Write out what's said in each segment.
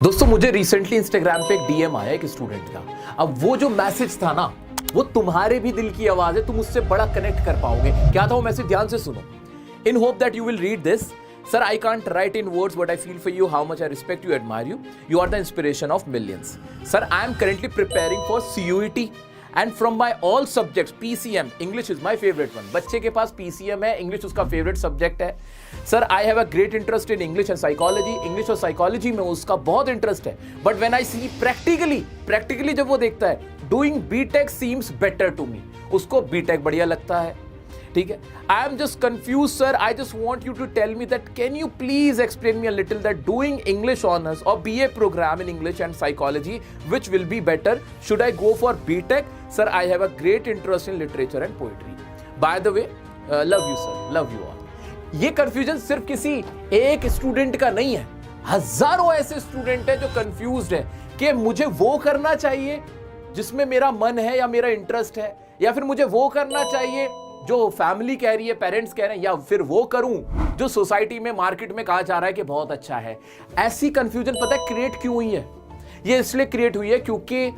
दोस्तों मुझे recently Instagram पे एक डीएम आया एक स्टूडेंट का। अब वो जो मैसेज था ना, वो तुम्हारे भी दिल की आवाज है, तुम उससे बड़ा कनेक्ट कर पाओगे। क्या था वो मैसेज, ध्यान से सुनो। In hope that you will read this. Sir, I can't write in words what I feel for you, how much I respect you, admire you. You are the inspiration of millions. Sir, I am currently preparing for CUET and from my all subjects, PCM, English is my favorite one. बच्चे के पास PCM है, English उसका favorite subject है. Sir, I have a great interest in English and psychology. English और psychology में उसका बहुत interest है. But when I see practically जब वो देखता है, doing BTech seems better to me. उसको BTech बढ़िया लगता है. ठीक है, I am just confuse sir, I just want you to tell me that can you please explain me a little that doing English honours और BA program in English and psychology which will be better, should I go for BTech? Sir, I have a great interest in literature and poetry. By the way, love you sir, love you all. ये confusion सिर्फ किसी एक student का नहीं है, हजारों ऐसे student हैं जो कंफ्यूज्ड है कि मुझे वो करना चाहिए जिसमें मेरा मन है या मेरा इंटरेस्ट है, या फिर मुझे वो करना चाहिए जो फैमिली कह रही है, पेरेंट्स कह रहे हैं, या फिर वो करूं जो सोसाइटी में मार्केट में कहा जा रहा है कि बहुत अच्छा है. ऐसी कंफ्यूजन पता है क्रिएट क्यों हुई है? ये इसलिए क्रिएट हुई है क्योंकि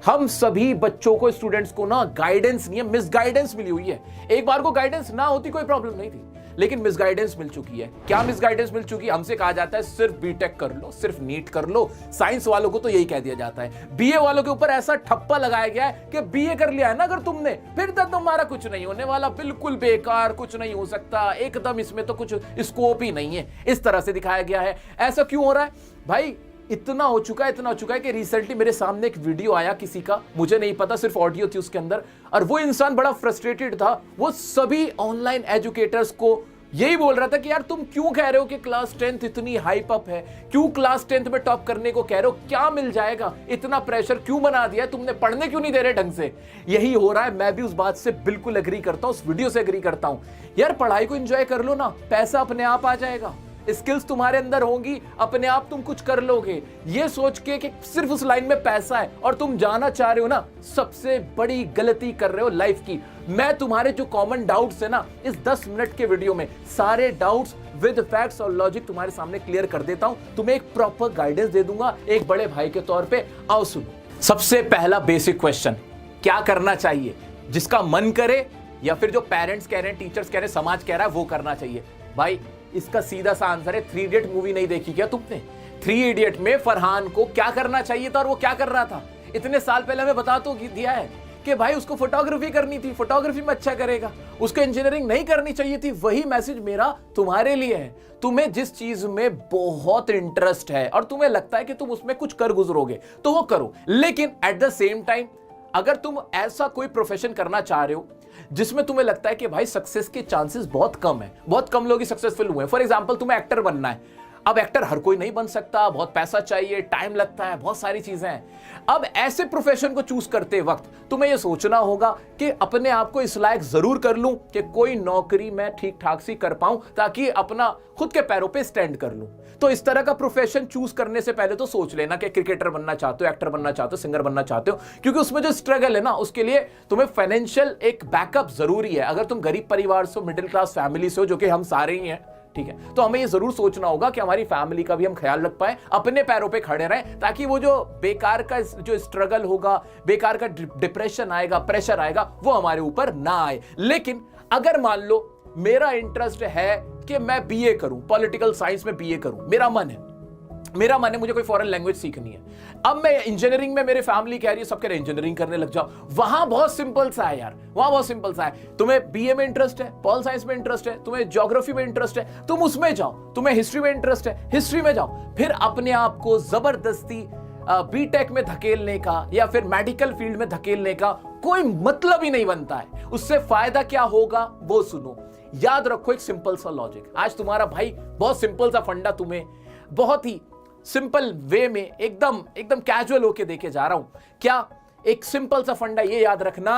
हम सभी बच्चों को, स्टूडेंट्स को ना गाइडेंस नहीं है, मिसगाइडेंस मिली हुई है. एक बार को गाइडेंस ना होती कोई प्रॉब्लम नहीं थी, लेकिन मिसगाइडेंस मिल चुकी है. क्या मिसगाइडेंस मिल चुकी है? हमसे कहा जाता है सिर्फ बीटेक कर लो, सिर्फ नीट कर लो. साइंस वालों को तो यही कह दिया जाता है. बीए वालों के ऊपर ऐसा ठप्पा लगाया गया है कि बीए कर लिया है ना अगर तुमने, फिर तक तुम्हारा कुछ नहीं होने वाला, बिल्कुल बेकार, कुछ नहीं हो सकता, एकदम इसमें तो कुछ स्कोप ही नहीं है. इस तरह से दिखाया गया है. ऐसा क्यों हो रहा है भाई? इतना हो चुका है कि रिसेंटली मेरे सामने एक वीडियो आया किसी का, मुझे नहीं पता, सिर्फ ऑडियो थी उसके अंदर, और वो इंसान बड़ा फ्रस्ट्रेटेड था. वो सभी ऑनलाइन एजुकेटर्स को यही बोल रहा था कि यार तुम क्यों कह रहे हो कि क्लास 10th इतनी हाइप अप है, क्यों क्लास 10th में टॉप करने को कह रहे हो, क्या मिल जाएगा, इतना प्रेशर क्यों बना दिया तुमने, पढ़ने क्यों नहीं दे रहे ढंग से. यही हो रहा है. मैं भी उस बात से बिल्कुल एग्री करता हूं, उस वीडियो से एग्री करता हूं. यार पढ़ाई को एंजॉय कर लो ना, पैसा अपने आप आ जाएगा, स्किल्स तुम्हारे अंदर होंगी, अपने आप तुम कुछ कर लोगे. ये सोच के कि सिर्फ उस लाइन में पैसा है और तुम जाना चाह रहे हो ना, सबसे बड़ी गलती कर रहे हो लाइफ की. मैं तुम्हारे जो कॉमन डाउट्स है ना, इस 10 मिनट के वीडियो में सारे डाउट्स विद फैक्ट्स और लॉजिक तुम्हारे सामने क्लियर कर देता हूं. तुम्हें एक प्रॉपर गाइडेंस दे दूंगा एक बड़े भाई के तौर पे. आओ सुनो. सबसे पहला बेसिक क्वेश्चन, क्या करना चाहिए? जिसका मन करे या फिर जो पेरेंट्स कह रहे हैं, टीचर्स कह रहे हैं, समाज कह रहा है, वो करना चाहिए. भाई इसका सीधा सा आंसर है, 3 इडियट मूवी नहीं देखी क्या तुमने? 3 इडियट में फरहान को क्या करना चाहिए था और वो क्या कर रहा था? इतने साल पहले हमें बता तो दिया है कि भाई उसको फोटोग्राफी करनी थी, फोटोग्राफी में अच्छा करेगा, उसको इंजीनियरिंग नहीं करनी चाहिए थी. वही मैसेज मेरा तुम्हारे लिए है. तुम्हें जिस चीज में बहुत इंटरेस्ट है और तुम्हें लगता है कि तुम उसमें कुछ कर गुजरोगे तो वो करो, लेकिन एट द सेम टाइम अगर तुम ऐसा कोई प्रोफेशन करना चाह रहे हो जिसमें तुम्हें लगता है कि भाई सक्सेस के चांसेस बहुत कम है, बहुत कम लोग ही सक्सेसफुल हुए हैं. फॉर एग्जांपल तुम्हें एक्टर बनना है. अब एक्टर हर कोई नहीं बन सकता, बहुत पैसा चाहिए, टाइम लगता है, बहुत सारी चीजें हैं. अब ऐसे प्रोफेशन को चूज करते वक्त तुम्हें यह सोचना होगा कि अपने आप को इस लायक जरूर कर लूं कि कोई नौकरी मैं ठीक ठाक सी कर पाऊं ताकि अपना खुद के पैरों पे स्टैंड कर लूं. तो इस तरह का प्रोफेशन चूज करने से पहले तो सोच लेना कि क्रिकेटर बनना चाहते हो, एक्टर बनना चाहते हो, सिंगर बनना चाहते हो, क्योंकि उसमें जो स्ट्रगल है ना, उसके लिए तुम्हें फाइनेंशियल एक बैकअप जरूरी है. अगर तुम गरीब परिवार से हो, मिडिल क्लास फैमिली से हो, जो कि हम सारे ही हैं, ठीक है, तो हमें ये जरूर सोचना होगा कि हमारी फैमिली का भी हम ख्याल रख पाए, अपने पैरों पे खड़े रहें, ताकि वो जो बेकार का जो स्ट्रगल होगा, बेकार का डिप्रेशन आएगा, प्रेशर आएगा, वो हमारे ऊपर ना आए. लेकिन अगर मान लो मेरा इंटरेस्ट है कि मैं बीए करूं, पॉलिटिकल साइंस में बीए करूं, मेरा मन है मुझे कोई फॉरेन लैंग्वेज सीखनी है. अब मैं इंजीनियरिंग में, मेरे फैमिली कह रही है, सब कह रहे हैं इंजीनियरिंग करने लग जाओ. वहां बहुत सिंपल सा है यार, वहां बहुत सिंपल सा है. तुम्हें बीए में इंटरेस्ट है, पॉल साइंस में इंटरेस्ट है, तुम्हें ज्योग्राफी में इंटरेस्ट है, तुम उसमें जाओ. तुम्हें हिस्ट्री में इंटरेस्ट है, हिस्ट्री में जाओ. फिर अपने आप को जबरदस्ती बीटेक में धकेलने का या फिर मेडिकल फील्ड में धकेलने का कोई मतलब ही नहीं बनता है. उससे फायदा क्या होगा वो सुनो. याद रखो एक सिंपल सा लॉजिक. आज तुम्हारा भाई बहुत सिंपल सा फंडा तुम्हें बहुत ही सिंपल वे में एकदम कैजुअल होके देके जा रहा हूं. क्या? एक सिंपल सा फंडा ये याद रखना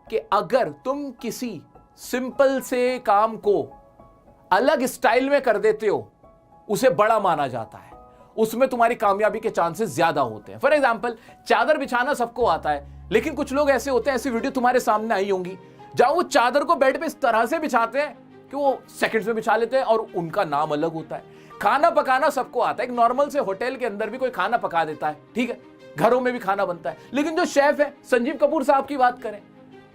कि अगर तुम किसी सिंपल से काम को अलग स्टाइल में कर देते हो, उसे बड़ा माना जाता है, उसमें तुम्हारी कामयाबी के चांसेस ज्यादा होते हैं. फॉर एग्जाम्पल, चादर बिछाना सबको आता है, लेकिन कुछ लोग ऐसे होते हैं, ऐसी वीडियो तुम्हारे सामने आई होंगी, जहां वो चादर को बेड पे इस तरह से बिछाते हैं कि वो सेकंड्स में बिछा लेते हैं और उनका नाम अलग होता है. खाना पकाना सबको आता है, एक नॉर्मल से होटल के अंदर भी कोई खाना पका देता है, ठीक है, घरों में भी खाना बनता है। लेकिन जो शेफ है, संजीव कपूर साहब की बात करें,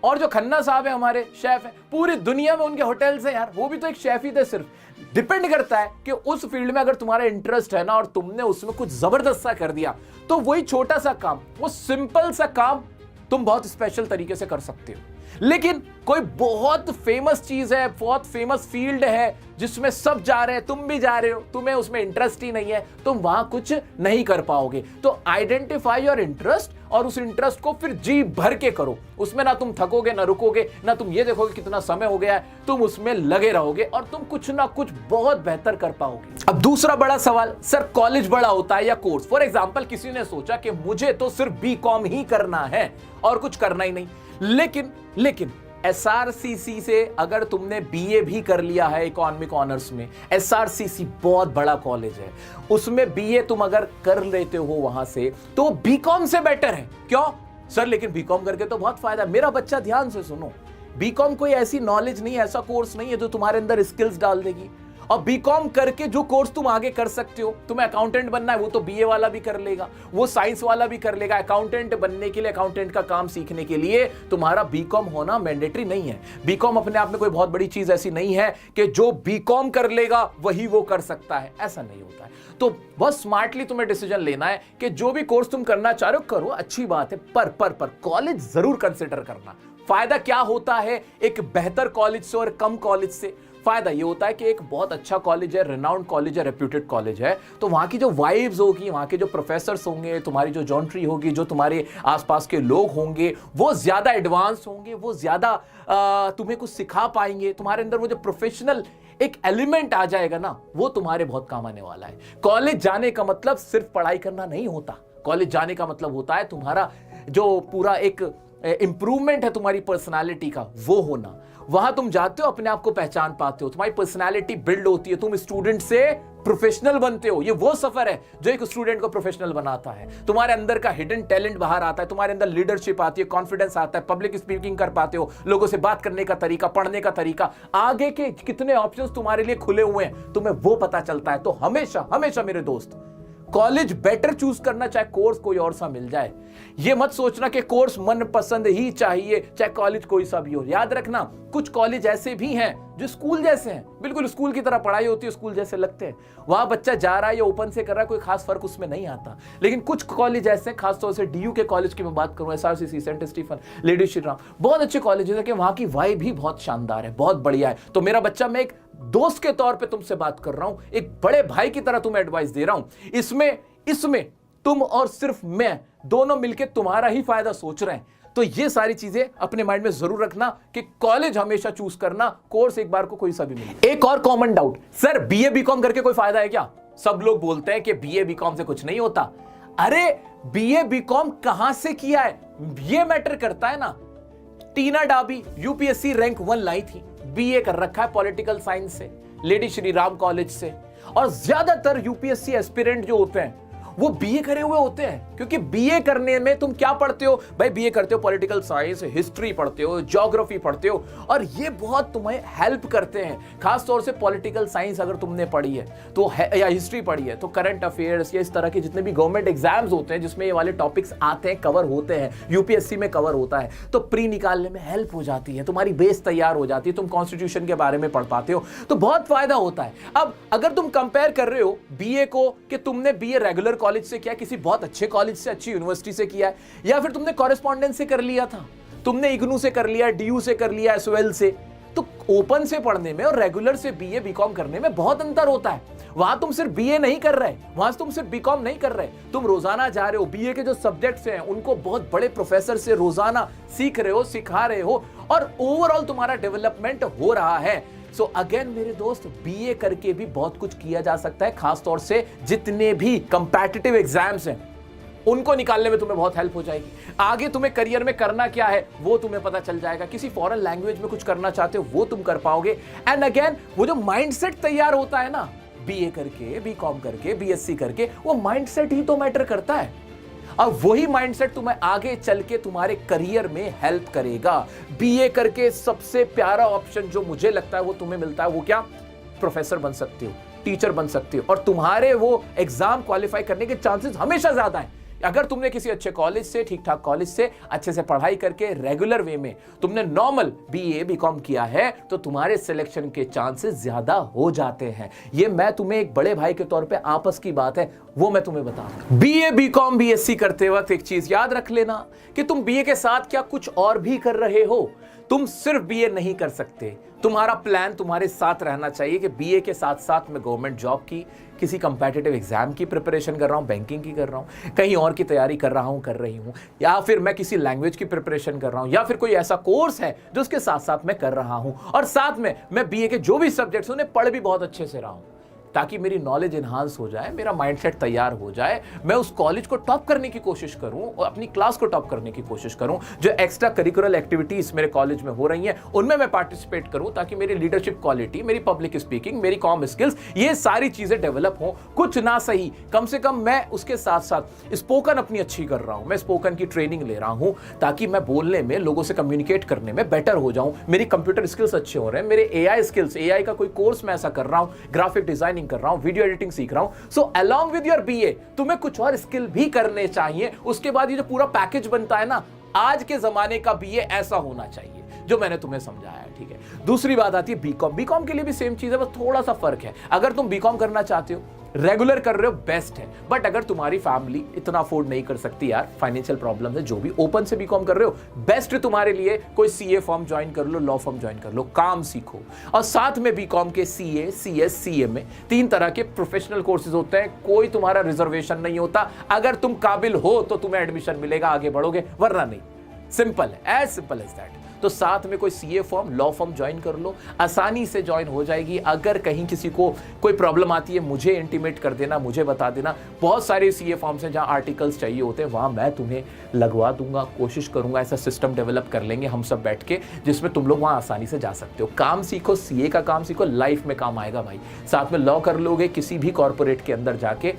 और जो खन्ना साहब है हमारे शेफ है, पूरी दुनिया में उनके होटल्स हैं यार, वो भी तो एक शेफ ही थे। सिर्फ डिपेंड करता है कि उस फील्ड में अगर तुम्हारा इंटरेस्ट है ना और तुमने उसमें कुछ जबरदस्त सा कर दिया, तो वही छोटा सा काम, वो सिंपल सा काम तुम बहुत स्पेशल तरीके से कर सकते हो। लेकिन कोई बहुत फेमस चीज है, बहुत फेमस फील्ड है जिसमें सब जा रहे हैं, तुम भी जा रहे हो, तुम्हें उसमें इंटरेस्ट ही नहीं है, तुम वहां कुछ नहीं कर पाओगे। तो आइडेंटिफाई योर इंटरेस्ट और उस इंटरेस्ट को फिर जी भर के करो। उसमें ना तुम थकोगे, ना रुकोगे, ना तुम ये देखोगे कितना समय हो गया है, तुम उसमें लगे रहोगे और तुम कुछ ना कुछ बहुत बेहतर कर पाओगे। अब दूसरा बड़ा सवाल, सर कॉलेज बड़ा होता है या कोर्स? फॉर एग्जाम्पल किसी ने सोचा कि मुझे तो सिर्फ बीकॉम ही करना है और कुछ करना ही नहीं। लेकिन एसआरसीसी से अगर तुमने बीए भी कर लिया है इकोनॉमिक ऑनर्स में, एसआरसीसी बहुत बड़ा कॉलेज है, उसमें बीए तुम अगर कर लेते हो वहां से, तो बीकॉम से बेटर है। क्यों सर? लेकिन बीकॉम करके तो बहुत फायदा। मेरा बच्चा ध्यान से सुनो, बीकॉम कोई ऐसी नॉलेज नहीं है, ऐसा कोर्स नहीं है जो तुम्हारे अंदर स्किल्स डाल देगी। और बीकॉम करके जो कोर्स तुम आगे कर सकते हो, तुम्हें अकाउंटेंट बनना है, वो तो बीए वाला भी कर लेगा, वो साइंस वाला भी कर लेगा। अकाउंटेंट बनने के लिए, अकाउंटेंट का काम सीखने के लिए तुम्हारा बीकॉम होना मैंडेटरी नहीं है। बीकॉम अपने आप में कोई बहुत बड़ी चीज ऐसी नहीं है कि जो बीकॉम कर लेगा वही वो कर सकता है, ऐसा नहीं होता है। तो बहुत स्मार्टली तुम्हें डिसीजन लेना है कि जो भी कोर्स तुम करना चाह रहे हो करो, अच्छी बात है, पर कॉलेज जरूर कंसिडर करना। फायदा क्या होता है एक बेहतर कॉलेज से और कम कॉलेज से? फायदा ये होता है कि एक बहुत अच्छा कॉलेज है, रिनाउंड कॉलेज है, रेप्यूटेड कॉलेज है, तो वहां की जो वाइब्स होगी, वहां के जो प्रोफेसर्स होंगे, तुम्हारी जो जॉन्ट्री होगी, जो तुम्हारे आसपास के लोग होंगे, वो ज्यादा एडवांस होंगे, वो ज्यादा तुम्हें कुछ सिखा पाएंगे। तुम्हारे अंदर वो जो प्रोफेशनल एक एलिमेंट आ जाएगा ना, वो तुम्हारे बहुत काम आने वाला है। कॉलेज जाने का मतलब सिर्फ पढ़ाई करना नहीं होता। कॉलेज जाने का मतलब होता है तुम्हारा जो पूरा एक इंप्रूवमेंट है तुम्हारी पर्सनालिटी का, वो होना। वहां तुम जाते हो, अपने आप को पहचान पाते हो, तुम्हारी पर्सनालिटी बिल्ड होती है, तुम स्टूडेंट से प्रोफेशनल बनते हो। ये वो सफर है जो एक स्टूडेंट को प्रोफेशनल बनाता है। तुम्हारे अंदर का हिडन टैलेंट बाहर आता है, तुम्हारे अंदर लीडरशिप आती है, कॉन्फिडेंस आता है, पब्लिक स्पीकिंग कर पाते हो, लोगों से बात करने का तरीका, पढ़ने का तरीका, आगे के कितने ऑप्शंस तुम्हारे लिए खुले हुए हैं, तुम्हें वो पता चलता है। तो हमेशा हमेशा मेरे दोस्त, कॉलेज बेटर चूज करना, चाहे कोर्स कोई और सा मिल जाए। ये मत सोचना कि कोर्स मन पसंद ही चाहिए, चाहे कॉलेज कोई सा भी हो। याद रखना, कुछ कॉलेज ऐसे भी हैं जो स्कूल जैसे हैं, बिल्कुल स्कूल की तरह पढ़ाई होती है, स्कूल जैसे लगते हैं। वहां बच्चा जा रहा है या ओपन से कर रहा है, कोई खास फर्क उसमें नहीं आता। लेकिन कुछ कॉलेज ऐसे हैं, खासतौर से डीयू के कॉलेज की मैं बात करूं, SRCC, Saint Stephen, Lady Shri Ram, बहुत अच्छे कॉलेज है कि वहां की वाइब भी बहुत शानदार है, बहुत बढ़िया है। तो मेरा बच्चा, मैं एक दोस्त के तौर पर तुमसे बात कर रहा हूं, एक बड़े भाई की तरह तुम्हें एडवाइस दे रहा हूं। इसमें तुम और सिर्फ मैं दोनों मिलकर तुम्हारा ही फायदा सोच रहे हैं। तो ये सारी चीजें अपने माइंड में जरूर रखना कि कॉलेज हमेशा चूज करना, कोर्स एक बार को कोई सा भी मिले। एक और common doubt, sir BA BCom करके कोई फायदा है क्या? सब लोग बोलते हैं कि बीए बीकॉम से कुछ नहीं होता। अरे बीए बीकॉम कहां से किया है ये मैटर करता है ना। टीना डाबी यूपीएससी रैंक 1 लाई थी, बीए कर रखा है पॉलिटिकल साइंस से, लेडी श्री राम कॉलेज से। और ज्यादातर यूपीएससी एस्पिरेंट जो होते हैं वो बीए करे हुए होते हैं, क्योंकि बीए करने में तुम क्या पढ़ते हो भाई? बीए करते हो पॉलिटिकल साइंस, हिस्ट्री पढ़ते हो, ज्योग्राफी पढ़ते हो, और ये बहुत तुम्हें हेल्प करते हैं। खास तौर से पॉलिटिकल साइंस अगर तुमने पढ़ी है तो या हिस्ट्री पढ़ी है, तो करंट अफेयर्स या इस तरह के जितने भी गवर्नमेंट एग्जाम्स होते हैं जिसमें ये वाले टॉपिक्स आते हैं, कवर होते हैं, यूपीएससी में कवर होता है, तो प्री निकालने में हेल्प हो जाती है, तुम्हारी बेस तैयार हो जाती है, तुम कॉन्स्टिट्यूशन के बारे में पढ़ पाते हो, तो बहुत फायदा होता है। अब अगर तुम कंपेयर कर रहे हो बीए को कि तुमने बीए रेगुलर कॉलेज से किया, किसी बहुत अच्छे कॉलेज से, अच्छी यूनिवर्सिटी से किया है, या फिर तुमने कॉरेस्पॉन्डेंस से कर लिया था, तुमने इग्नू से कर लिया, डीयू से कर लिया, एसओएल से, तो ओपन से पढ़ने में और रेगुलर से बीए बीकॉम करने में बहुत अंतर होता है। वहां तुम सिर्फ बीए नहीं कर रहे, वहां तुम सिर्फ बीकॉम नहीं कर रहे, तुम रोजाना जा रहे हो, बीए के जो सब्जेक्ट्स हैं उनको बहुत बड़े प्रोफेसर से रोजाना सीख रहे हो, सिखा रहे हो, और ओवरऑल तुम्हारा डेवलपमेंट हो रहा है। सो अगेन मेरे दोस्त, बीए करके भी बहुत कुछ किया जा सकता है। खासतौर से जितने भी कंपैटिटिव एग्जाम्स हैं उनको निकालने में तुम्हें बहुत हेल्प हो जाएगी। आगे तुम्हें करियर में करना क्या है वो तुम्हें पता चल जाएगा। किसी फॉरेन लैंग्वेज में कुछ करना चाहते हो वो तुम कर पाओगे। एंड अगेन वो जो माइंडसेट तैयार होता है ना, बीए करके, बीकॉम करके, बीएससी करके, वो माइंडसेट ही तो मैटर करता है। अब वही माइंडसेट तुम्हें आगे चल के तुम्हारे करियर में हेल्प करेगा। बीए करके सबसे प्यारा ऑप्शन जो मुझे लगता है वो तुम्हें मिलता है, वो क्या? प्रोफेसर बन सकते हो। टीचर बन सकते हो और तुम्हारे वो एग्जाम क्वालिफाई करने के चांसेस हमेशा ज्यादा है। अगर तुमने किसी अच्छे कॉलेज से, ठीक ठाक कॉलेज से अच्छे से पढ़ाई करके रेगुलर वे में तुमने नॉर्मल बीए बीकॉम किया है तो तुम्हारे सिलेक्शन के चांसेस ज्यादा हो जाते हैं। ये मैं तुम्हें एक बड़े भाई के तौर पे आपस की बात है वो मैं तुम्हें बता रहा हूं। बीए बीकॉम बीएससी करते वक्त एक चीज याद रख लेना कि तुम बीए के साथ क्या कुछ और भी कर रहे हो। तुम सिर्फ बीए नहीं कर सकते, तुम्हारा प्लान तुम्हारे साथ रहना चाहिए कि बीए के साथ साथ मैं गवर्नमेंट जॉब की, किसी कंपेटिटिव एग्जाम की प्रिपरेशन कर रहा हूं, बैंकिंग की कर रहा हूं, कहीं और की तैयारी कर रहा हूं, कर रही हूं, या फिर मैं किसी लैंग्वेज की प्रिपरेशन कर रहा हूं, या फिर कोई ऐसा कोर्स है जो उसके साथ साथ मैं कर रहा हूं और साथ में मैं बीए के जो भी सब्जेक्ट्स उन्हें पढ़ भी बहुत अच्छे से रहा हूं ताकि मेरी नॉलेज एनहांस हो जाए, मेरा माइंडसेट तैयार हो जाए, मैं उस कॉलेज को टॉप करने की कोशिश करूं और अपनी क्लास को टॉप करने की कोशिश करूं। जो एक्स्ट्रा करिकुलर एक्टिविटीज मेरे कॉलेज में हो रही हैं उनमें मैं पार्टिसिपेट करूं ताकि मेरी लीडरशिप क्वालिटी, मेरी पब्लिक स्पीकिंग, मेरी कॉम स्किल्स, ये सारी चीजें डेवलप हो। कुछ ना सही कम से कम मैं उसके साथ साथ स्पोकन अपनी अच्छी कर रहा हूं, मैं स्पोकन की ट्रेनिंग ले रहा हूं ताकि मैं बोलने में, लोगों से कम्युनिकेट करने में बेटर हो जाऊं। मेरी कंप्यूटर स्किल्स अच्छे हो रहे हैं, मेरे एआई स्किल्स, एआई का कोई कोर्स मैं ऐसा कर रहा हूं, ग्राफिक डिजाइनिंग कर रहा हूं, वीडियो एडिटिंग सीख रहा हूं। So along with your BA तुम्हें कुछ और स्किल भी करने चाहिए। उसके बाद ये जो पूरा पैकेज बनता है ना, आज के जमाने का बीए ऐसा होना चाहिए जो मैंने तुम्हें समझाया है, ठीक है। दूसरी बात आती है बीकॉम। बीकॉम के लिए भी सेम चीज है, बस थोड़ा सा फर्क है। अगर तुम बीकॉम करना चाहते हो, रेगुलर कर रहे हो, बेस्ट है। बट अगर तुम्हारी फैमिली इतना अफोर्ड नहीं कर सकती, यार फाइनेंशियल प्रॉब्लम है, जो भी ओपन से बीकॉम कर रहे हो, बेस्ट तुम्हारे लिए कोई सीए फॉर्म ज्वाइन कर लो, लॉ फॉर्म ज्वाइन कर लो, काम सीखो। और साथ में बीकॉम के सीए, सीएस, सीएमए 3 तरह के प्रोफेशनल कोर्सेज होते हैं। कोई तुम्हारा रिजर्वेशन नहीं होता, अगर तुम काबिल हो तो तुम्हें एडमिशन मिलेगा, आगे बढ़ोगे, वरना नहीं। सिंपल है, एज सिंपल एज दैट। तो साथ में कोई CA form, law form join कर लो, आसानी से ज्वाइन हो जाएगी। अगर कहीं किसी को कोई प्रॉब्लम आती है, मुझे इंटीमेट कर देना, मुझे बता देना। बहुत सारे सीए फॉर्म्स हैं जहां आर्टिकल्स चाहिए होते हैं, वहां मैं तुम्हें लगवा दूंगा, कोशिश करूंगा ऐसा सिस्टम डेवलप कर लेंगे हम सब बैठ के, जिसमें तुम लोग वहां आसानी से जा सकते हो। काम सीखो, सीए का काम सीखो, लाइफ में काम आएगा भाई। साथ में लॉ कर लोगे, किसी भी कॉर्पोरेट के अंदर जाके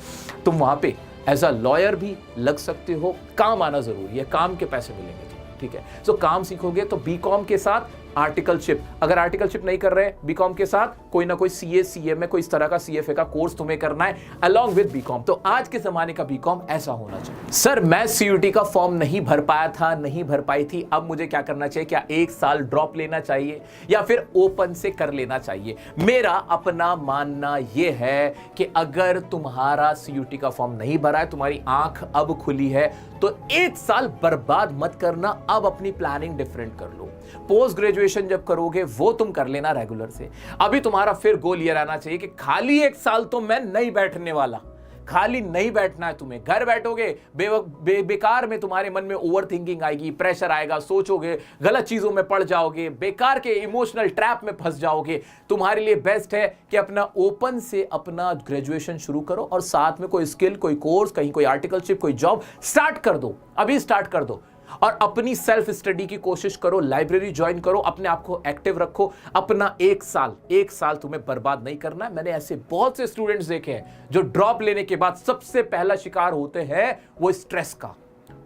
तुम वहां पे एज अ लॉयर भी लग सकते हो। काम आना जरूरी है, काम के पैसे मिलेंगे, ठीक है। सो काम सीखोगे तो बीकॉम के साथ आर्टिकलशिप, अगर आर्टिकलशिप नहीं कर रहे बीकॉम के साथ, कोई ना कोई सीए, सीएमए, कोई इस तरह का सीएफए का कोर्स तुम्हें करना है अलोंग विद बीकॉम। तो आज के जमाने का बीकॉम ऐसा होना चाहिए। सर मैं सीयूटी का फॉर्म नहीं भर पाया था, नहीं भर पाई थी, अब मुझे क्या करना चाहिए? क्या 1 साल ड्रॉप लेना चाहिए या फिर ओपन से कर लेना चाहिए? मेरा अपना मानना यह है कि अगर तुम्हारा सीयूटी का फॉर्म नहीं भरा है, तुम्हारी आंख अब खुली है, तो 1 साल बर्बाद मत करना। अब अपनी प्लानिंग डिफरेंट कर लो। पोस्ट ग्रेजुएशन जब करोगे वो तुम कर लेना रेगुलर से। अभी तुम्हारा फिर गोल ये रहना चाहिए कि खाली 1 साल तो मैं नहीं बैठने वाला, खाली नहीं बैठना है तुम्हें। घर बैठोगे बेकार में तुम्हारे मन में ओवर थिंकिंग आएगी, प्रेशर आएगा, सोचोगे, गलत चीजों में पड़ जाओगे, बेकार के इमोशनल ट्रैप में फंस जाओगे। तुम्हारे लिए बेस्ट है कि अपना ओपन से अपना ग्रेजुएशन शुरू करो और साथ में कोई स्किल, कोई कोर्स, कहीं कोई आर्टिकलशिप, कोई जॉब स्टार्ट कर दो। अभी स्टार्ट कर दो और अपनी सेल्फ स्टडी की कोशिश करो, लाइब्रेरी ज्वाइन करो, अपने आप को एक्टिव रखो। अपना 1 साल तुम्हें बर्बाद नहीं करना है। मैंने ऐसे बहुत से स्टूडेंट्स देखे हैं जो ड्रॉप लेने के बाद सबसे पहला शिकार होते हैं वो स्ट्रेस का।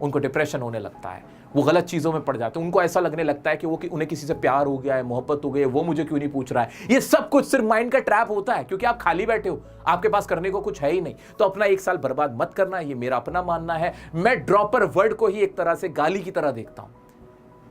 उनको डिप्रेशन होने लगता है, वो गलत चीजों में पड़ जाते हैं, उनको ऐसा लगने लगता है कि उन्हें किसी से प्यार हो गया है, मोहब्बत हो गई है, वो मुझे क्यों नहीं पूछ रहा है। ये सब कुछ सिर्फ माइंड का ट्रैप होता है क्योंकि आप खाली बैठे हो, आपके पास करने को कुछ है ही नहीं। तो अपना 1 साल बर्बाद मत करना, ये मेरा अपना मानना है। मैं ड्रॉपर वर्ड को ही एक तरह से गाली की तरह देखता हूं।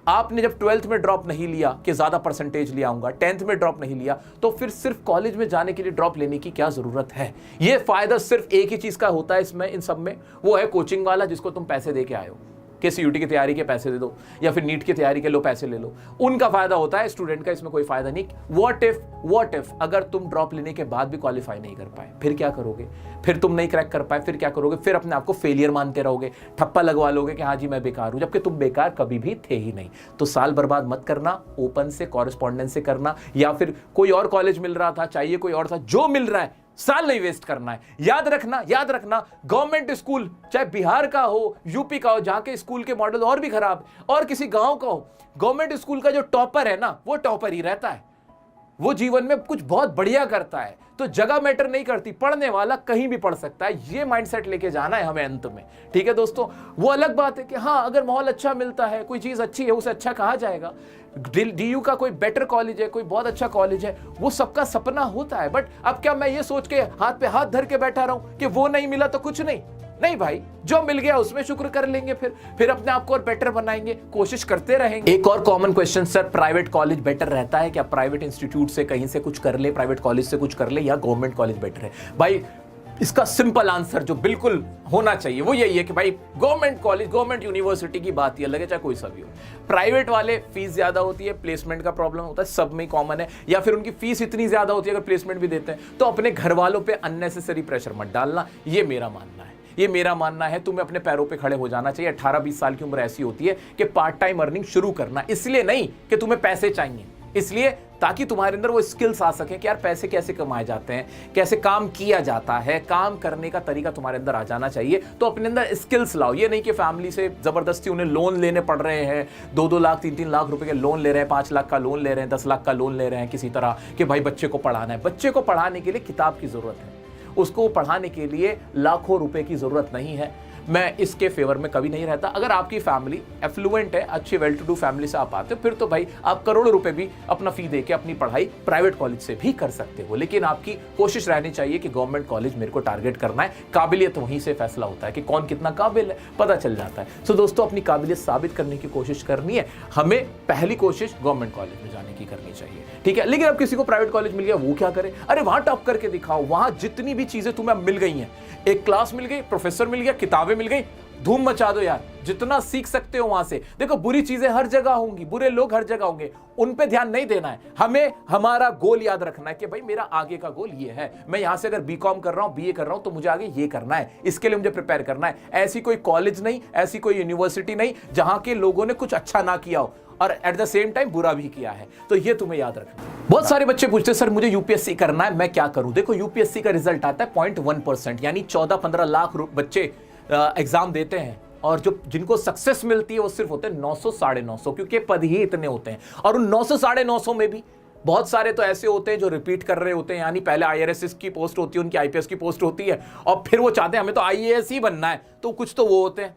आपने जब 12th में ड्रॉप नहीं लिया कि ज्यादा परसेंटेज ले आऊंगा, 10th में ड्रॉप नहीं लिया, तो फिर सिर्फ कॉलेज में जाने के लिए ड्रॉप लेने की क्या जरूरत है? ये फायदा सिर्फ एक ही चीज का होता है इसमें, इन सब में, वो है कोचिंग वाला, जिसको तुम पैसे दे के आए हो कि सीयूटी की तैयारी के पैसे दे दो या फिर नीट की तैयारी के लो पैसे ले लो। उनका फायदा होता है, स्टूडेंट का इसमें कोई फायदा नहीं। व्हाट इफ अगर तुम ड्रॉप लेने के बाद भी क्वालिफाई नहीं कर पाए, फिर क्या करोगे? फिर तुम नहीं क्रैक कर पाए, फिर क्या करोगे? फिर अपने आप को फेलियर मानते रहोगे, ठप्पा लगवा लोगे कि हाँ जी मैं बेकार हूं, जबकि तुम बेकार कभी भी थे ही नहीं। तो साल बर्बाद मत करना, ओपन से, कॉरेस्पॉन्डेंस से करना, या फिर कोई और कॉलेज मिल रहा था, चाहिए कोई और था, जो मिल रहा है साल नहीं वेस्ट करना है। याद रखना गवर्नमेंट स्कूल चाहे बिहार का हो, यूपी का हो, जहां के स्कूल के मॉडल और भी खराब, और किसी गांव का हो, गवर्नमेंट स्कूल का जो टॉपर है ना, वो टॉपर ही रहता है। वो जीवन में कुछ बहुत बढ़िया करता है, तो जगह मैटर नहीं करती, पढ़ने वाला कहीं भी पढ़ सकता है, ये माइंडसेट लेके जाना है हमें अंत में। ठीक है दोस्तों, वो अलग बात है कि हाँ अगर माहौल अच्छा मिलता है, कोई चीज अच्छी है, उसे अच्छा कहा जाएगा। डीयू का कोई बेटर कॉलेज है, कोई बहुत अच्छा कॉलेज है, वो सबका सपना होता है। बट अब क्या मैं ये सोच के हाथ पे हाथ धर के बैठा रहूं कि वो नहीं मिला तो कुछ नहीं? नहीं भाई, जो मिल गया उसमें शुक्र कर लेंगे, फिर अपने आप को और बेटर बनाएंगे, कोशिश करते रहेंगे। एक और common question, sir private college better रहता है क्या? प्राइवेट इंस्टीट्यूट से कहीं से कुछ कर ले, प्राइवेट कॉलेज से कुछ कर ले, या गवर्नमेंट कॉलेज बेटर है? भाई इसका सिंपल आंसर जो बिल्कुल होना चाहिए वो यही है कि भाई गवर्नमेंट कॉलेज, गवर्नमेंट यूनिवर्सिटी की बात ही अलग है, चाहे कोई सा भी हो। प्राइवेट वाले फीस ज्यादा होती है, प्लेसमेंट का प्रॉब्लम होता है, सब में कॉमन है, या फिर उनकी फीस इतनी ज्यादा होती है अगर प्लेसमेंट भी देते हैं, तो अपने घर वालों पे अननेसेसरी प्रेशर मत डालना, ये मेरा मानना है। ये मेरा मानना है, तुम्हें अपने पैरों पे खड़े हो जाना चाहिए। 18-20 साल की उम्र ऐसी होती है कि पार्ट टाइम अर्निंग शुरू करना, इसलिए नहीं कि तुम्हें पैसे चाहिए, इसलिए ताकि तुम्हारे अंदर वो स्किल्स आ सके कि यार पैसे कैसे कमाए जाते हैं, कैसे काम किया जाता है, काम करने का तरीका तुम्हारे अंदर आ जाना चाहिए। तो अपने अंदर स्किल्स लाओ, ये नहीं कि फैमिली से जबरदस्ती उन्हें लोन लेने पड़ रहे हैं, 2-2 लाख 3-3 लाख रुपए के लोन ले रहे हैं, 5 लाख का लोन ले रहे हैं, 10 लाख का लोन ले रहे हैं किसी तरह कि भाई बच्चे को पढ़ाना है। बच्चे को पढ़ाने के लिए किताब की जरूरत है, उसको पढ़ाने के लिए लाखों रुपए की जरूरत नहीं है। मैं इसके फेवर में कभी नहीं रहता। अगर आपकी फैमिली एफ्लुएंट है, अच्छी वेल टू डू फैमिली से आप आते हो, फिर तो भाई आप करोड़ों रुपए भी अपना फी देके अपनी पढ़ाई प्राइवेट कॉलेज से भी कर सकते हो, लेकिन आपकी कोशिश रहनी चाहिए कि गवर्नमेंट कॉलेज मेरे को टारगेट करना है। काबिलियत वहीं से फैसला होता है कि कौन कितना काबिल है, पता चल जाता है। सो दोस्तों, अपनी काबिलियत साबित करने की कोशिश करनी है, हमें पहली कोशिश गवर्नमेंट कॉलेज में जाने की करनी चाहिए, ठीक है। लेकिन अब किसी को प्राइवेट कॉलेज मिल गया, वो क्या करे? अरे वहां टॉप करके दिखाओ, वहां जितनी भी चीजें तुम्हें मिल गई हैं, एक क्लास मिल गई, प्रोफेसर मिल गया, किताबें मिल गई, धूम मचा दो यार, जितना सीख सकते हो वहां से। देखो बुरी चीजें हर जगह होंगी, बुरे लोग हर जगह होंगे, उन पे ध्यान नहीं देना है। हमें हमारा गोल याद रखना है कि भाई मेरा आगे का गोल ये है, मैं यहां से अगर बीकॉम कर रहा हूं, बीए कर रहा हूं, तो मुझे आगे ये करना है, इसके लिए मुझे प्रिपेयर करना है। ऐसी कोई कॉलेज नहीं, ऐसी कोई यूनिवर्सिटी नहीं जहां के लोगों ने कुछ अच्छा ना किया हो और एट द सेम टाइम बुरा भी किया है, तो ये तुम्हें याद रखना। बहुत सारे बच्चे पूछते हैं सर मुझे यूपीएससी करना है, मैं क्या करूं? देखो यूपीएससी का रिजल्ट आता है 0.1%, यानी 14-15 लाख बच्चे एग्जाम देते हैं, और जो जिनको सक्सेस मिलती है वो सिर्फ होते हैं 900 साढ़े 900, क्योंकि पद ही इतने होते हैं। और उन 900 साढ़े 900 में भी बहुत सारे तो ऐसे होते हैं जो रिपीट कर रहे होते हैं, यानी पहले आईआरएस की पोस्ट होती है, उनकी आईपीएस की पोस्ट होती है, और फिर वो चाहते हैं हमें तो आईएएस ही बनना है। तो कुछ तो वो होते हैं,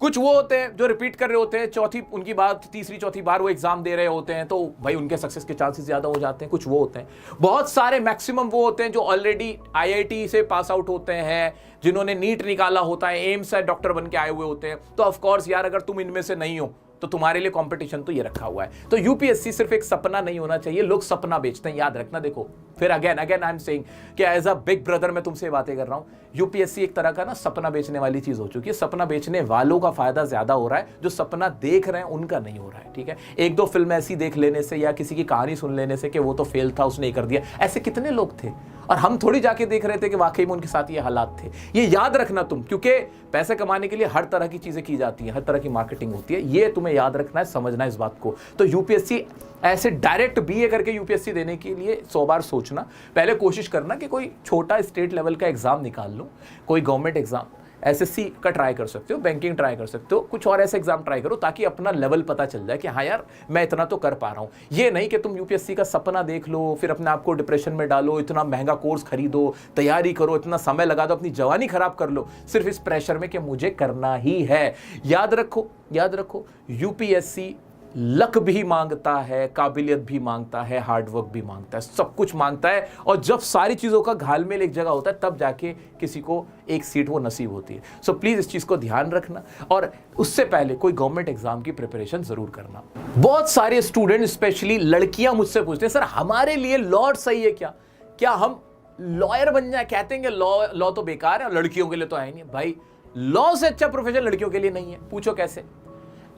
कुछ वो होते हैं जो रिपीट कर रहे होते हैं, चौथी उनकी बात तीसरी चौथी बार वो एग्जाम दे रहे होते हैं, तो भाई उनके सक्सेस के चांसेस ज्यादा हो जाते हैं। कुछ वो होते हैं, बहुत सारे मैक्सिमम वो होते हैं जो ऑलरेडी आईआईटी से पास आउट होते हैं, जिन्होंने नीट निकाला होता है, एम्स से डॉक्टर बन के आए हुए होते हैं। तो ऑफ कोर्स यार, अगर तुम इनमें से नहीं हो तो तुम्हारे लिए कंपटीशन तो ये रखा हुआ है। तो यूपीएससी सिर्फ एक सपना नहीं होना चाहिए, लोग सपना बेचते हैं, याद रखना। देखो फिर अगेन आई एम सेइंग कि एज अ बिग ब्रदर मैं तुमसे बातें कर रहा हूं, यूपीएससी एक तरह का ना सपना बेचने वाली चीज हो चुकी है। सपना बेचने वालों का फायदा ज्यादा हो रहा है, जो सपना देख रहे हैं उनका नहीं हो रहा है, ठीक है। एक दो फिल्म ऐसी देख लेने से या किसी की कहानी सुन लेने से कि वो तो फेल था, उसने ये कर दिया, ऐसे कितने लोग थे, और हम थोड़ी जाके देख रहे थे कि वाकई में उनके साथ ये हालात थे। ये याद रखना तुम, क्योंकि पैसे कमाने के लिए हर तरह की चीजें की जाती हैं, हर तरह की मार्केटिंग होती है, ये तुम्हें याद रखना है, समझना है इस बात को। तो यूपीएससी ऐसे डायरेक्ट बीए करके यूपीएससी देने के लिए 100 बार सोचना, पहले कोशिश करना कि कोई छोटा स्टेट लेवल का एग्जाम निकाल लो, कोई गवर्नमेंट एग्जाम, एसएससी का ट्राई कर सकते हो, बैंकिंग ट्राई कर सकते हो, कुछ और ऐसे एग्जाम ट्राई करो, ताकि अपना लेवल पता चल जाए कि हाँ यार मैं इतना तो कर पा रहा हूँ। ये नहीं कि तुम यूपीएससी का सपना देख लो, फिर अपने आप को डिप्रेशन में डालो, इतना महंगा कोर्स खरीदो, तैयारी करो, इतना समय लगा दो, अपनी जवानी खराब कर लो, सिर्फ इस प्रेशर में कि मुझे करना ही है। याद रखो यूपीएससी लक भी मांगता है, काबिलियत भी मांगता है, हार्डवर्क भी मांगता है, सब कुछ मांगता है। और जब सारी चीज़ों का घालमेल एक जगह होता है, तब जाके किसी को एक सीट वो नसीब होती है। सो प्लीज़ इस चीज़ को ध्यान रखना, और उससे पहले कोई गवर्नमेंट एग्जाम की प्रिपरेशन ज़रूर करना। बहुत सारे स्टूडेंट, स्पेशली लड़कियां, मुझसे पूछते हैं सर हमारे लिए लॉ सही है क्या? क्या हम लॉयर बन जाए? कहते हैं कि लॉ तो बेकार है, और लड़कियों के लिए तो है नहीं। भाई लॉ से अच्छा प्रोफेशन लड़कियों के लिए नहीं है। पूछो कैसे?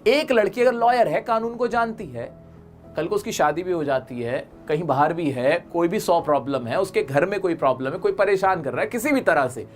एक लड़की अगर लॉयर है, कानून को जानती है, कल को उसकी शादी भी हो जाती है, कहीं बाहर भी है, कोई भी 100 प्रॉब्लम है, उसके घर में कोई प्रॉब्लम है, कोई परेशान कर रहा है, किसी भी तरह से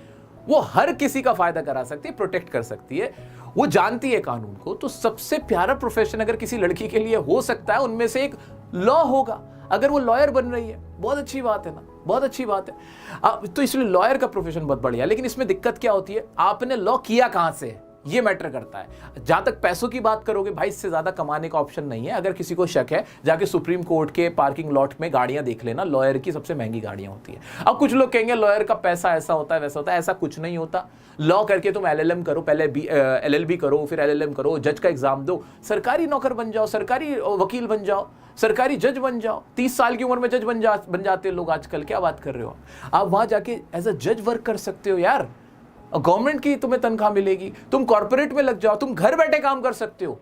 वो हर किसी का फायदा करा सकती है, प्रोटेक्ट कर सकती है, वो जानती है कानून को। तो सबसे प्यारा प्रोफेशन अगर किसी लड़की के लिए हो सकता है, उनमें से एक लॉ होगा। अगर वो लॉयर बन रही है, बहुत अच्छी बात है ना, बहुत अच्छी बात है। तो इसलिए लॉयर का प्रोफेशन बहुत बढ़िया। लेकिन इसमें दिक्कत क्या होती है? आपने लॉ किया कहां से? ये मैटर करता है। जहां तक पैसों की बात करोगे भाई, इससे ज्यादा कमाने का ऑप्शन नहीं है। अगर किसी को शक है, जाके सुप्रीम कोर्ट के पार्किंग लॉट में गाड़ियां देख लेना, लॉयर की सबसे महंगी गाड़ियां होती है। अब कुछ लोग कहेंगे लॉयर का पैसा ऐसा होता है वैसा होता है, ऐसा कुछ नहीं होता। लॉ करके तुम LLM करो, पहले LLB करो, फिर LLM करो, जज का एग्जाम दो, सरकारी नौकर बन जाओ, सरकारी वकील बन जाओ, सरकारी जज बन जाओ। 30 साल की उम्र में जज बन जाते हैं लोग आजकल। क्या बात कर रहे हो आप? वहां जाके एज अ जज वर्क कर सकते हो यार, गवर्नमेंट की तुम्हें तनख्वाह मिलेगी। तुम कॉर्पोरेट में लग जाओ, तुम घर बैठे काम कर सकते हो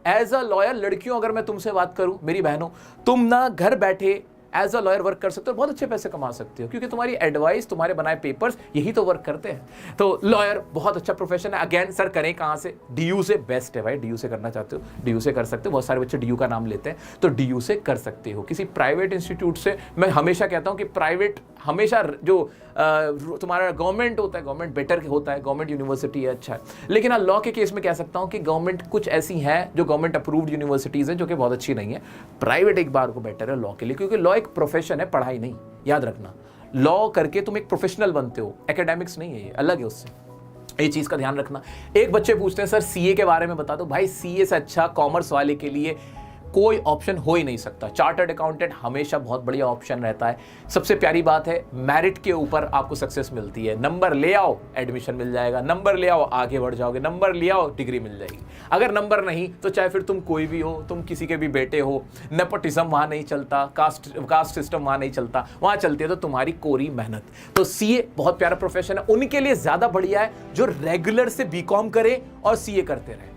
एज अ लॉयर। लड़कियों, अगर मैं तुमसे बात करूं, मेरी बहनों, तुम ना घर बैठे एज अ लॉयर वर्क कर सकते हो, बहुत अच्छे पैसे कमा सकते हो, क्योंकि तुम्हारी एडवाइस, तुम्हारे बनाए पेपर्स यही तो वर्क करते हैं। तो लॉयर बहुत अच्छा प्रोफेशन है। अगेन सर करें कहां से? DU से बेस्ट है भाई। DU से करना चाहते हो, DU से कर सकते हो। बहुत सारे बच्चे DU का नाम लेते हैं, तो DU से कर सकते हो। किसी प्राइवेट इंस्टीट्यूट से, मैं हमेशा कहता हूं कि प्राइवेट हमेशा जो तुम्हारा गवर्नमेंट होता है, गवर्नमेंट बेटर होता है, गवर्नमेंट यूनिवर्सिटी है अच्छा है। लेकिन लॉ के केस में कह सकता हूं कि गवर्नमेंट कुछ ऐसी हैं जो गवर्नमेंट अप्रूव्ड यूनिवर्सिटीज हैं जो कि बहुत अच्छी नहीं है। प्राइवेट एक बार को बेटर है लॉ के लिए, क्योंकि लॉ एक प्रोफेशन है, पढ़ाई नहीं। याद रखना, लॉ करके तुम एक प्रोफेशनल बनते हो, एकेडमिक्स नहीं है, ये अलग है उससे। ये चीज का ध्यान रखना। एक बच्चे पूछते हैं सर CA के बारे में बता दो। भाई CA से अच्छा कॉमर्स वाले के लिए कोई ऑप्शन हो ही नहीं सकता। चार्टर्ड अकाउंटेंट हमेशा बहुत बढ़िया ऑप्शन रहता है। सबसे प्यारी बात है, मेरिट के ऊपर आपको सक्सेस मिलती है। नंबर ले आओ, एडमिशन मिल जाएगा। नंबर ले आओ, आगे बढ़ जाओगे। नंबर ले आओ, डिग्री मिल जाएगी। अगर नंबर नहीं तो चाहे फिर तुम कोई भी हो, तुम किसी के भी बेटे हो, नेपोटिज्म वहां नहीं चलता, कास्ट सिस्टम वहां नहीं चलता। वहां चलती है तो तुम्हारी कोरी मेहनत। तो CA बहुत प्यारा प्रोफेशन है। उनके लिए ज्यादा बढ़िया है जो रेगुलर से BCom करे और CA करते रहे।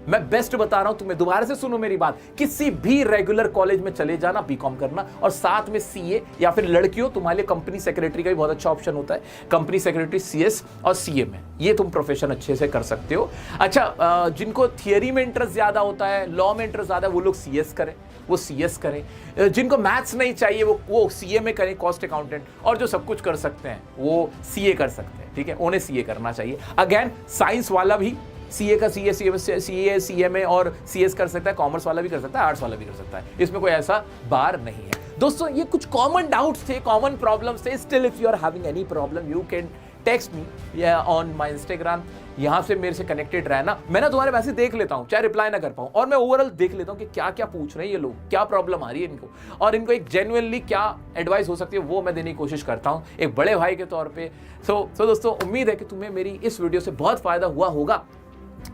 मैं बेस्ट बता रहा हूं तुम्हें, दोबारा से सुनो मेरी बात। किसी भी रेगुलर कॉलेज में चले जाना, BCom करना, और साथ में CA, या फिर लड़कियों तुम्हारे लिए कंपनी सेक्रेटरी का भी बहुत अच्छा ऑप्शन होता है। कंपनी सेक्रेटरी CS और CA में ये तुम प्रोफेशन अच्छे से कर सकते हो। अच्छा, जिनको थियरी में इंटरेस्ट ज्यादा होता है, लॉ में इंटरेस्ट ज्यादा है, वो लोग CS करें, वो CS करें। जिनको मैथ्स नहीं चाहिए वो CA में करें, कॉस्ट अकाउंटेंट। और जो सब कुछ कर सकते हैं वो CA कर सकते हैं, ठीक है, उन्हें CA करना चाहिए। अगेन साइंस वाला भी CA का CA और CS कर सकता है, कॉमर्स वाला भी कर सकता है, आर्ट्स वाला भी कर सकता है। इसमें कोई ऐसा बार नहीं है। दोस्तों, ये कुछ कॉमन डाउट्स थे, कॉमन प्रॉब्लम्स थे। Still if you are having any problem, you can text me on my Instagram. यहां से मेरे से कनेक्टेड रहना। मैं ना तुम्हारे मैसेज देख लेता हूं, चाहे रिप्लाई ना कर पाऊं, और मैं ओवरऑल देख लेता हूं कि क्या क्या पूछ रहे हैं ये लोग, क्या प्रॉब्लम आ रही है इनको, और इनको एक जेन्युइनली क्या एडवाइस हो सकती है वो मैं देने की कोशिश करता हूं एक बड़े भाई के तौर पे। सो दोस्तों, उम्मीद है कि तुम्हें मेरी इस वीडियो से बहुत फायदा हुआ होगा।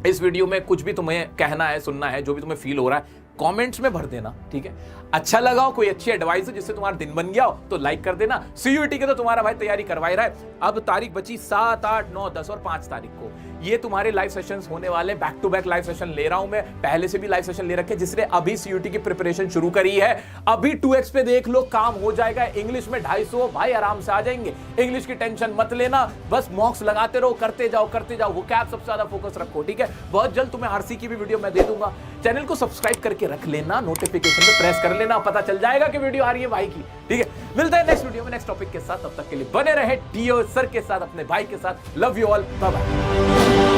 इस वीडियो में कुछ भी तुम्हें कहना है, सुनना है, जो भी तुम्हें फील हो रहा है, कमेंट्स में भर देना, ठीक है। अच्छा लगा हो, कोई अच्छी एडवाइस हो जिससे तुम्हारा दिन बन गया हो, तो लाइक कर देना। CUET के तो तुम्हारा भाई तैयारी करवा ही रहा है। अब तारीख बची 7, 8, 9, 10 और 5 तारीख को ये तुम्हारे लाइव सेशंस होने वाले। Back to back live session ले रहा हूं मैं, पहले से भी लाइव सेशन ले रखे, जिसने अभी CUET की प्रिपरेशन शुरू करी है। अभी 2x पे देख लो, काम हो जाएगा। इंग्लिश में 250 भाई आराम से आ जाएंगे। इंग्लिश की टेंशन मत लेना, बस मॉक्स लगाते रहो, करते जाओ। वो कैप सबसे ज्यादा फोकस रखो, ठीक है। बहुत जल्द तुम्हें RC की भी वीडियो मैं दे दूंगा। चैनल को सब्सक्राइब करके रख लेना, नोटिफिकेशन पे प्रेस कर लेना, पता चल जाएगा कि वीडियो आ रही है भाई की, ठीक है। मिलते हैं नेक्स्ट वीडियो में नेक्स्ट टॉपिक के साथ। तब तक के लिए बने रहे DO सर के साथ, अपने भाई के साथ। Love you all, bye bye.